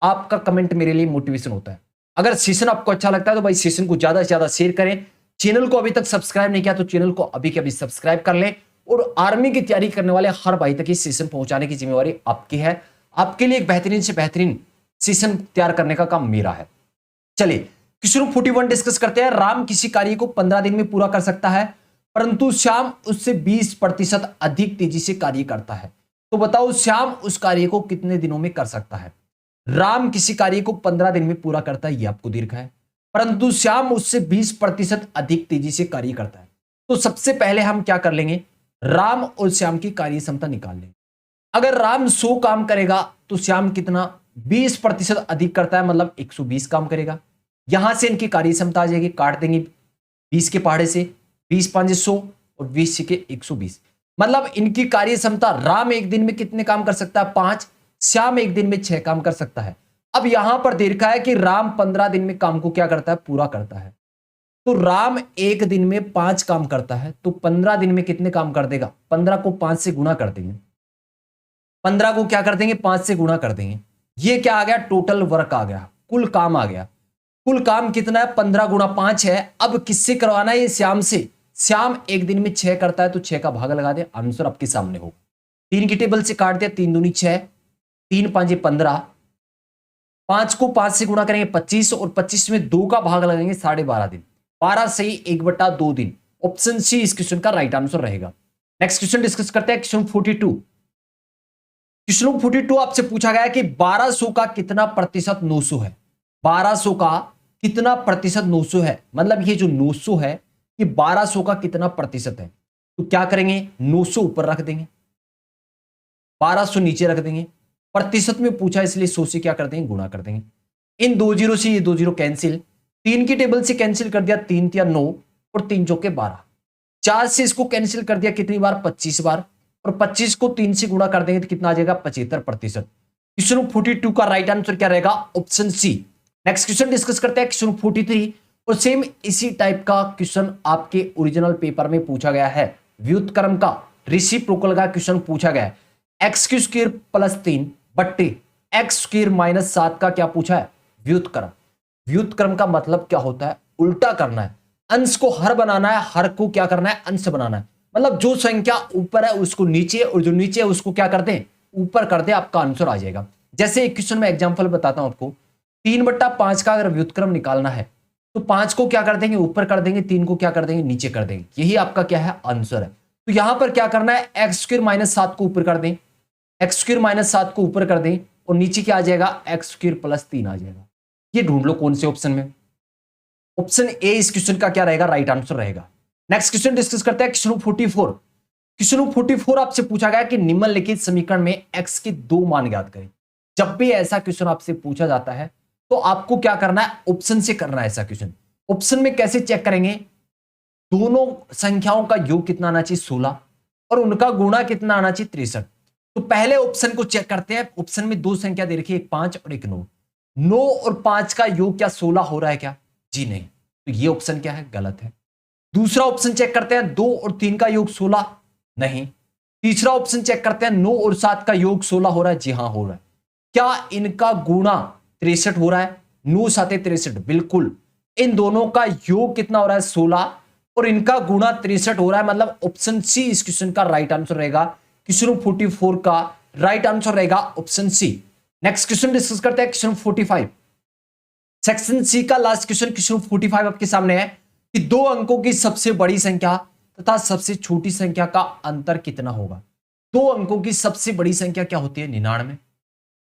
आपका कमेंट मेरे लिए मोटिवेशन होता है। अगर सेशन आपको अच्छा लगता है तो भाई सेशन को ज्यादा से ज्यादा शेयर करें। चैनल को अभी तक सब्सक्राइब नहीं किया तो चैनल को अभी के अभी सब्सक्राइब कर लें, और आर्मी की तैयारी करने वाले हर भाई तक ये सेशन पहुंचाने की जिम्मेवारी आपकी है। आपके लिए एक बेहतरीन से बेहतरीन सेशन तैयार करने का काम मेरा है। चलिए क्वेश्चन 41 डिस्कस करते हैं। राम किसी कार्य को 15 दिन में पूरा कर सकता है, परंतु श्याम उससे 20% अधिक तेजी से कार्य करता है। तो बताओ श्याम उस कार्य को कितने दिनों में कर सकता है। राम किसी कार्य को 15 दिन में पूरा करता है, यह आपको दीर्घ है, परंतु श्याम उससे 20% अधिक तेजी से कार्य करता है। तो सबसे पहले हम क्या कर लेंगे, राम और श्याम की कार्य क्षमता निकाल लेंगे। अगर राम 100 काम करेगा तो श्याम कितना, 20% अधिक करता है, मतलब 120 काम करेगा। यहां से इनकी कार्य क्षमता आ जाएगी, काट देंगे 20 के पहाड़े से, 20 5 100 और 20 के 120। मतलब इनकी कार्य क्षमता, राम एक दिन में कितने काम कर सकता है, 5, श्याम एक दिन में 6 काम कर सकता है। अब यहां पर देखा है कि राम 15 दिन में काम को क्या करता है, पूरा करता है। तो राम एक दिन में 5 काम करता है, तो 15 दिन में कितने काम कर देगा, 15 को 5 से गुणा कर देंगे, 15 को क्या कर देंगे, 5 से गुणा कर देंगे। ये क्या आ गया, टोटल वर्क आ गया, कुल काम आ गया। कुल काम कितना है, 15 गुणा 5 है। अब किससे करवाना है, ये श्याम से। श्याम एक दिन में 6 करता है, तो 6 का भाग लगा दे, आंसर आपके सामने होगा। 3 की टेबल से काट दिया, 3 दूनी 6, 3 5 15, 5 को 5 से गुणा करेंगे 25, और 25 में 2 का भाग लगाएंगे 12.5 दिन, 12 सही 1/2 दिन। ऑप्शन सी इस क्वेश्चन का राइट आंसर रहेगा। नेक्स्ट क्वेश्चन डिस्कस करते हैं, क्वेश्चन 42। क्वेश्चन 42 आपसे पूछा गया कि 1200 का कितना प्रतिशत 900 है। 1200 का कितना प्रतिशत 900 है, मतलब ये जो 900 है ये 1200 का कितना प्रतिशत है। तो क्या करेंगे, 900 ऊपर रख देंगे, 1200 नीचे रख देंगे। प्रतिशत में पूछा इसलिए 100 से क्या कर देंगे, गुणा कर देंगे। इन 2 0 से ये 2 0 कैंसिल, 3 की टेबल से कैंसिल कर दिया, 3 या 9 और 3 चौके 12, 4 से इसको कैंसिल कर दिया कितनी बार, 25 बार, और 25 को 3 से गुणा कर देंगे तो कितना आ जाएगा, 75%। क्वेश्चन 42 का राइट आंसर क्या रहेगा, option C. Next question discuss करते हैं, क्वेश्चन 43, और सेम इसी टाइप का क्वेश्चन आपके ओरिजिनल पेपर में पूछा गया है। व्युत्क्रम का रेसिप्रोकल का क्वेश्चन पूछा गया है। x² + 3 बट्टे x² - 7 का क्या पूछा है, व्युत्क्रम। व्युत्क्रम का मतलब क्या होता है, उल्टा करना है, अंश को हर बनाना है, हर को क्या करना है, अंश बनाना है। मतलब जो संख्या ऊपर है उसको नीचे, और जो नीचे है उसको क्या कर दें, ऊपर कर दे, आपका आंसर आ जाएगा। जैसे एक क्वेश्चन में एग्जांपल बताता हूं आपको, 3/5 का अगर व्युत्क्रम निकालना है तो 5 को क्या कर देंगे, ऊपर कर देंगे, 3 को क्या कर देंगे, नीचे कर देंगे। यही आपका क्या है, आंसर है। तो यहां पर क्या करना है, x² - 7 को ऊपर कर दें, x² - 7 को ऊपर कर दें, और नीचे क्या आ जाएगा, x² + 3 आ जाएगा। ये ढूंढ लो कौन से ऑप्शन में, ऑप्शन ए इस क्वेश्चन का क्या रहेगा, राइट आंसर रहेगा। नेक्स्ट क्वेश्चन डिस्कस करते हैं, क्वेश्चन 44। क्वेश्चन 44 आपसे पूछा गया कि निम्नलिखित समीकरण में x के 2 मान ज्ञात करें। जब भी ऐसा क्वेश्चन आपसे पूछा जाता है तो आपको क्या करना है, ऑप्शन से करना है ऐसा क्वेश्चन। ऑप्शन में कैसे चेक करेंगे, दोनों संख्याओं का योग कितना आना चाहिए, 16, और उनका गुणा कितना आना चाहिए, 63। तो पहले ऑप्शन को चेक करते हैं। ऑप्शन में 2 संख्या दे रखी है, एक 5 और एक 9। 9 और 5 का योग क्या 16 हो रहा है क्या, जी नहीं, तो ये ऑप्शन क्या है, गलत है। दूसरा ऑप्शन चेक करते हैं, 2 और 3 का योग 16, नहीं। तीसरा ऑप्शन चेक करते हैं, 9 और 7 का योग 16 हो रहा है, जी हां हो रहा है। क्या इनका गुणा 63 हो रहा है, 9 7 63, बिल्कुल। इन दोनों का योग कितना हो रहा है, 16, और इनका गुणा 63 हो रहा है, मतलब ऑप्शन सी इस क्वेश्चन का राइट आंसर रहेगा। क्वेश्चन 44 का राइट आंसर रहेगा option C. Next question discuss करते हैं, क्वेश्चन 45 सेक्शन सी का लास्ट क्वेश्चन। क्वेश्चन 45 आपके सामने है कि दो अंकों की सबसे बड़ी संख्या तथा सबसे छोटी संख्या का अंतर कितना होगा। दो अंकों की सबसे बड़ी संख्या क्या होती है 99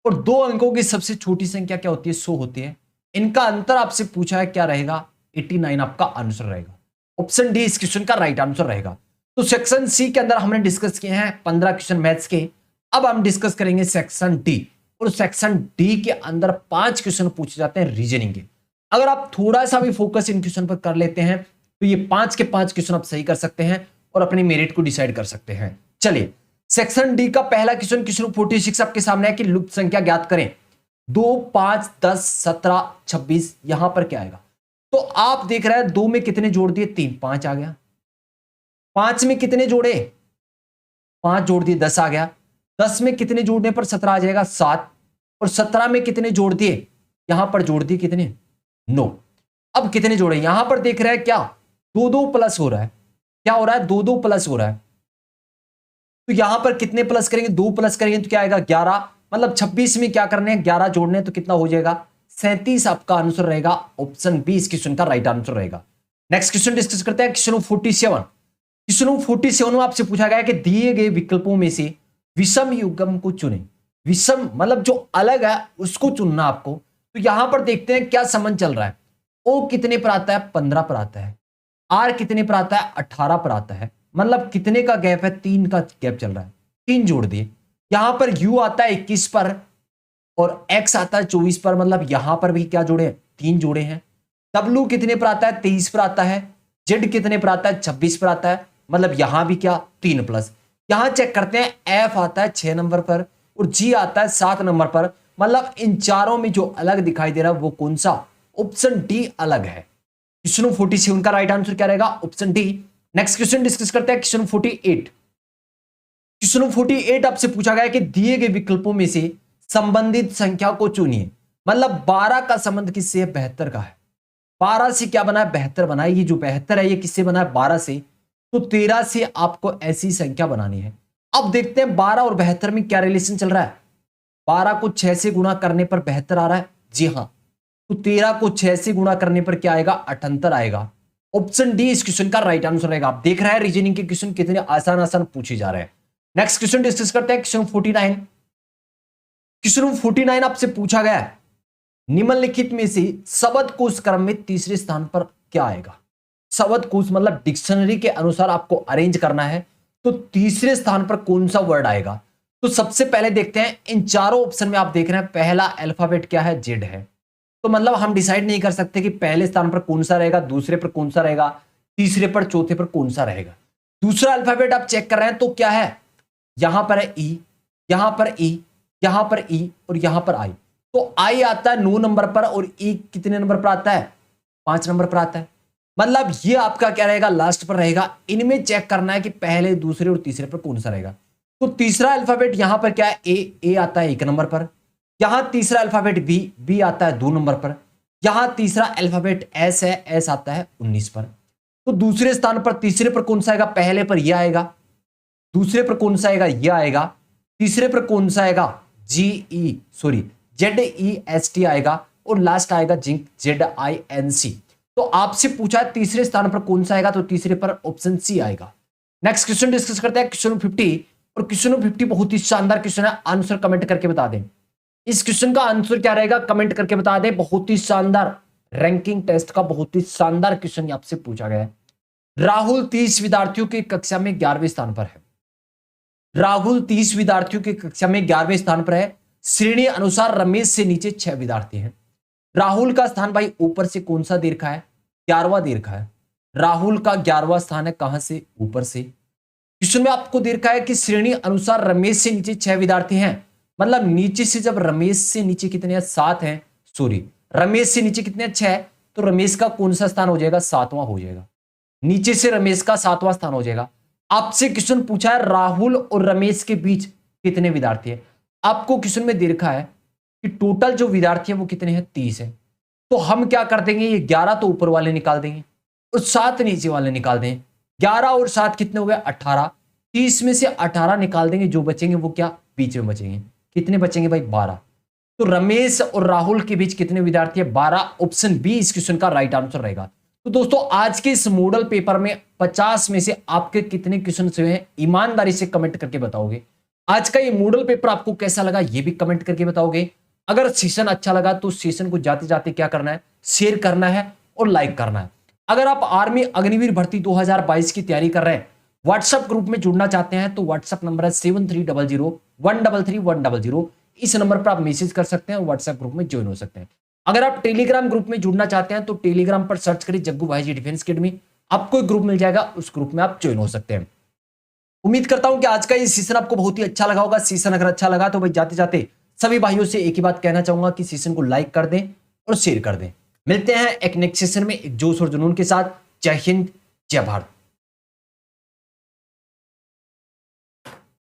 और दो अंकों की सबसे छोटी संख्या क्या होती है 100 होती है। इनका अंतर आपसे पूछा है, क्या रहेगा 89 आपका आंसर रहेगा। ऑप्शन डी इस क्वेश्चन का राइट आंसर रहेगा। तो सेक्शन सी के अंदर हमने डिस्कस किए हैं 15 क्वेश्चन मैथ्स के। अब हम डिस्कस करेंगे सेक्शन डी और सेक्शन डी के अंदर 5 क्वेश्चन पूछे जाते हैं रीजनिंग के। अगर आप थोड़ा सा भी फोकस इन क्वेश्चन पर कर लेते हैं तो ये 5 के 5 क्वेश्चन आप सही कर सकते हैं और अपनी मेरिट को डिसाइड कर सकते हैं। चलिए सेक्शन डी का पहला क्वेश्चन, क्वेश्चन 46 आपके सामने है कि लुप्त संख्या ज्ञात करें। 2, 5, 10, 17, 26 यहां पर क्या आएगा। तो आप देख रहे हैं 2 में कितने जोड़ दिए 3, 5 आ गया। 5 में कितने जोड़े 5 जोड़ दिए 10 आ गया। 10 में कितने जोड़ने पर 17 आ जाएगा 7 और 17 में कितने जोड़ दिए यहां पर जोड़ दिए कितने 9। अब कितने जोड़े यहां पर देख रहे हैं क्या 2 प्लस हो रहा है। क्या हो रहा है 2 प्लस हो रहा है। तो यहां पर कितने प्लस करेंगे 2 प्लस करेंगे तो क्या आएगा 11। मतलब 26 में क्या करने हैं 11 जोड़ने तो कितना हो जाएगा 37 आपका आंसर रहेगा। ऑप्शन बी इस क्वेश्चन का राइट आंसर रहेगा। नेक्स्ट क्वेश्चन डिस्कस करते हैं, क्वेश्चन 47। क्वेश्चन 47 में आपसे पूछा गया कि दिए गए विकल्पों में से विषम युग्म को चुने। विषम मतलब जो अलग है उसको चुनना आपको। तो यहां पर देखते हैं क्या संबंध चल रहा है। ओ कितने पर आता है 15 पर आता है। आर कितने पर आता है 18 पर आता है। मतलब कितने का गैप है 3 का गैप चल रहा है। 3 जोड़ दिए। यहां पर यू आता है 21 पर और एक्स आता है 24 पर। मतलब यहां पर भी क्या जोड़े 3 जोड़े हैं। डब्ल्यू कितने पर आता है 23 पर आता है। जेड कितने पर आता है 26 पर आता है। मतलब यहां भी क्या 3 प्लस। यहां चेक करते हैं एफ आता है 6 नंबर पर और जी आता है 7 नंबर पर। मतलब इन चारों में जो अलग दिखाई दे रहा है वो कौन सा ऑप्शन डी अलग है। क्वेश्चन 47 का राइट आंसर क्या रहेगा option D. Next question discuss करते हैं, क्वेश्चन 48। क्वेश्चन 48 आपसे पूछा गया कि दिए गए विकल्पों में से संबंधित संख्या को चुनिए। मतलब 12 का संबंध किससे है 72 का है। 12 से क्या बना है 72 बना है। ये जो 72 है ये किससे बना है 12 से। तो 13 से आपको ऐसी संख्या बनानी है। अब देखते हैं 12 और 72 में क्या रिलेशन चल रहा है। 12 को 6 से गुणा करने पर 72 आ रहा है। जी हां। तो 13 को 6 से गुणा करने पर क्या आएगा 78 आएगा। ऑप्शन डी इस क्वेश्चन का राइट आंसर रहेगा। आप देख रहे हैं रीजनिंग के क्वेश्चन कितने आसान आसान पूछे जा रहे हैं। नेक्स्ट क्वेश्चन डिस्कस करते हैं, क्वेश्चन 49। क्वेश्चन 49 आपसे पूछा गया है निम्नलिखित में से शब्दकोश क्रम में तीसरे स्थान पर क्या आएगा। शब्दकोश मतलब डिक्शनरी के अनुसार आपको अरेंज करना है। तो तीसरे स्थान पर कौन सा वर्ड आएगा। तो सबसे पहले देखते हैं इन चारों ऑप्शन में आप देख रहे हैं पहला अल्फाबेट क्या है जेड है। तो मतलब हम डिसाइड नहीं कर सकते कि पहले स्थान पर कौन सा रहेगा, दूसरे पर कौन सा रहेगा, तीसरे पर चौथे पर कौन सा रहेगा। दूसरा अल्फाबेट आप चेक कर रहे हैं तो क्या है यहां पर है ई, यहां पर ई, यहां पर ई और यहां पर आई। तो आई आता है 9 नंबर पर और ई कितने नंबर पर आता है 5 नंबर पर आता है। मतलब ये आपका क्या रहेगा लास्ट पर रहेगा। इनमें चेक करना है कि पहले दूसरे और तीसरे पर कौन सा रहेगा। तो तीसरा अल्फाबेट यहां पर क्या है ए आता है 1 नंबर पर। यहां तीसरा अल्फाबेट बी आता है 2 नंबर पर। यहां तीसरा अल्फाबेट एस है, एस आता है 19 पर। तो दूसरे स्थान पर तीसरे पर कौन सा आएगा, पहले पर यह आएगा, दूसरे पर कौन सा आएगा यह आएगा, तीसरे पर कौन सा आएगा ZEST आएगा और लास्ट आएगा जिंक ZINC। तो आपसे पूछा है तीसरे स्थान पर कौन सा आएगा, तो तीसरे पर ऑप्शन सी आएगा। नेक्स्ट क्वेश्चन डिस्कस करते हैं क्वेश्चन 50 और क्वेश्चन 50 बहुत ही शानदार क्वेश्चन है। आंसर कमेंट करके बता दें इस क्वेश्चन का आंसर क्या रहेगा, कमेंट करके बता दें। बहुत ही शानदार रैंकिंग टेस्ट का बहुत ही शानदार क्वेश्चन आपसे पूछा गया है। राहुल 30 विद्यार्थियों की कक्षा में 11वें स्थान पर है। राहुल 30 विद्यार्थियों की कक्षा में 11वें स्थान पर है। श्रेणी अनुसार रमेश से नीचे 6 विद्यार्थी हैं। राहुल का स्थान भाई ऊपर से कौन सा दे रखा है, 11वां दे रखा है। राहुल का 11वां स्थान है कहां से, ऊपर से। क्वेश्चन में आपको दे रखा है कि श्रेणी अनुसार रमेश से नीचे 6 विद्यार्थी हैं। मतलब नीचे से जब रमेश से नीचे कितने हैं 7 हैं, सॉरी रमेश से नीचे कितने 6, तो रमेश का कौन सा स्थान हो जाएगा 7वां हो जाएगा। नीचे से रमेश का 7वां स्थान हो जाएगा। आपसे क्वेश्चन पूछा है राहुल और रमेश के बीच कितने विद्यार्थी हैं। आपको क्वेश्चन में दे रखा है कि टोटल जो विद्यार्थी है वो कितने हैं 30 है। तो हम क्या कर देंगे, ये 11 तो ऊपर वाले निकाल देंगे और 7 नीचे वाले निकाल देंगे। 11 और 7 कितने हो गए 18। 30 में से 18 निकाल देंगे, जो बचेंगे वो क्या बीच में बचेंगे। कितने बचेंगे भाई? 12। तो रमेश और राहुल के बीच कितने विद्यार्थी है? 12। ऑप्शन बी इस क्वेश्चन का राइट आंसर रहेगा। तो दोस्तों आज के इस मॉडल पेपर में 50 में से आपके कितने क्वेश्चन हुए हैं ईमानदारी से कमेंट करके बताओगे। आज का ये मॉडल पेपर आपको कैसा लगा ये भी कमेंट करके बताओगे। अगर सेशन अच्छा लगा तो सेशन को जाते जाते क्या करना है? शेयर करना है और लाइक करना है। अगर आप आर्मी अग्निवीर भर्ती 2022 की तैयारी कर रहे हैं, व्हाट्सएप ग्रुप में जुड़ना चाहते हैं तो व्हाट्सएप नंबर है 7300133100। इस नंबर पर आप मैसेज कर सकते हैं और व्हाट्सएप ग्रुप में ज्वाइन हो सकते हैं। अगर आप टेलीग्राम ग्रुप में जुड़ना चाहते हैं तो टेलीग्राम पर सर्च करिए जग्गू भाई जी डिफेंस अकेडमी, आपको एक ग्रुप मिल जाएगा, उस ग्रुप में आप ज्वाइन हो सकते हैं। उम्मीद करता हूं कि आज का ये सेशन आपको बहुत ही अच्छा लगा होगा। सेशन अगर अच्छा लगा तो भाई जाते जाते सभी भाइयों से एक ही बात कहना चाहूंगा कि सेशन को लाइक कर दें और शेयर कर दें। मिलते हैं एक नेक्स्ट सेशन में एक जोश और जुनून के साथ। जय हिंद, जय भारत।